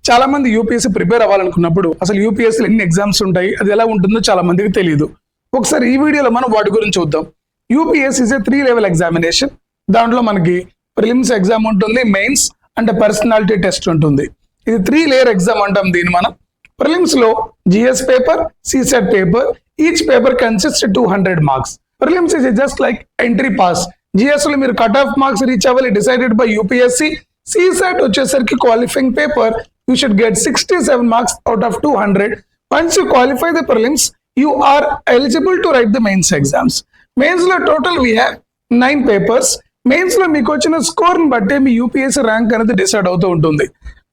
చాలా మంది UPSC prepare అవ్వాలనుకున్నప్పుడు అసలు యూపీఎస్సీలో ఎన్ని ఎగ్జామ్స్ ఉంటాయి, అది ఎలా ఉంటుందో చాలా మందికి తెలియదు. ఒకసారి ఈ వీడియోలో మనం వాటి గురించి చూద్దాం. UPSC is a 3 level examination. దాంట్లో మనకి ప్రిలిమ్స్ ఎగ్జామ్ ఉంటుంది, మెయిన్స్ అంటే పర్సనాలిటీ టెస్ట్ ఉంటుంది. ఇది 3 లేయర్ ఎగ్జామ్ అంటాం దీన్ని మనం. ప్రిలిమ్స్ లో GS paper, CSAT paper, each paper consist 200 marks. Prelims is just like entry pass. GS లో మీరు కట్ ఆఫ్ మార్క్స్ రీచ్ అవ్వాలి, డిసైడెడ్ బై యూపీఎస్సీ. సిసెట్ వచ్చేసరికి qualifying paper, you should get 67 marks out of 200. Once you qualify the prelims, you are eligible to write the mains exams. Mains lo total we have 9 papers. Mains lo meeku vachina score ni batte me UPSC rank అనేది decide అవుతూ ఉంటుంది.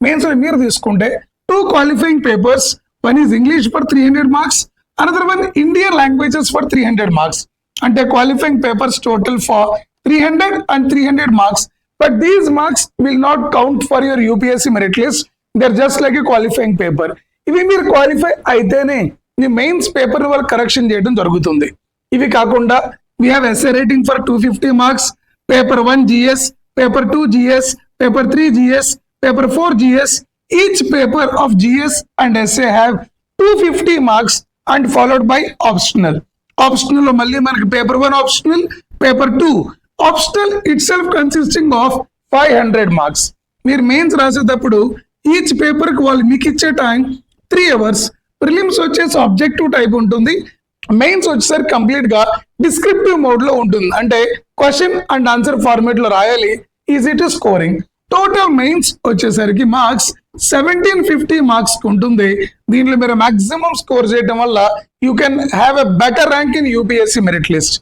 Mains లో మీరు తీసుకుంటే 2 qualifying papers. One is English for 300 marks, another one Indian languages for 300 marks. అంటే qualifying papers total for 300 and 300 marks. But these marks will not count for your UPSC merit list. They're just like a qualifying paper. ఇవి మీరు qualify అయితేనే మీ mains paper వాళ్ళు correction చేయడం జరుగుతుంది. ఇవి కాకుండా we have essay rating for 250 marks, paper 1 GS, paper 2 GS, paper 3 GS, paper 4 GS. Each paper of GS and essay have 250 marks and followed by optional. Optional లో మళ్ళీ మనకి paper 1 optional, paper 2 optional itself consisting of 500 marks. మీరు mains రాసేటప్పుడు each paper కి వాళ్ళు మీకు ఇచ్చే time 3 hours. Prelims వచ్చేసి ఆబ్జెక్టివ్ టైప్ ఉంటుంది, మెయిన్స్ వచ్చేసరికి కంప్లీట్ గా డిస్క్రిప్టివ్ మోడ్ లో ఉంటుంది. అంటే క్వశ్చన్ అండ్ ఆన్సర్ ఫార్మేట్ లో రాయాలి, easy to scoring. Total mains వచ్చేసరికి మార్క్స్ 1750 మార్క్స్ ఉంటుంది. దీంట్లో మీరు మాక్సిమం స్కోర్ చేయడం వల్ల you can have a better rank in UPSC merit list.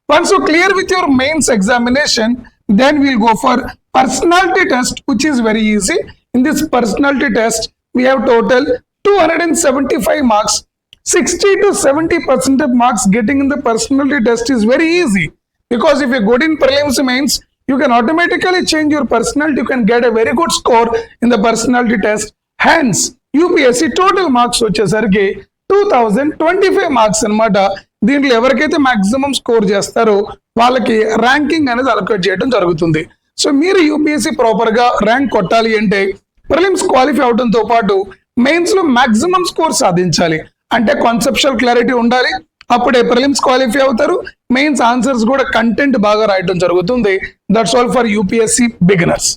Once you clear with your mains examination, then we'll go for personality test, which is very easy. In this personality test, we have total 275 marks. 60 to 70% of marks getting in the personality test is very easy. Because if you're good in prelims mains, you can automatically change your personality. You can get a very good score in the personality test. Hence, UPSC total marks వచ్చేసరికి 2025 marks అన్నమాట. దీంట్లో ఎవరికైతే maximum score చేస్తారో వాళ్ళకి ranking అనేది allocate చేయడం జరుగుతుంది. So మీరు యూపీఎస్సీ ప్రాపర్ గా ర్యాంక్ కొట్టాలి అంటే ప్రిలిమ్స్ క్వాలిఫై అవడంతో పాటు మెయిన్స్ లో మాక్సిమం స్కోర్ సాధించాలి. అంటే కాన్సెప్చువల్ క్లారిటీ ఉండాలి, అప్పుడే ప్రిలిమ్స్ క్వాలిఫై అవుతారు. మెయిన్స్ ఆన్సర్స్ కూడా కంటెంట్ బాగా రాయడం జరుగుతుంది. That's all for UPSC beginners.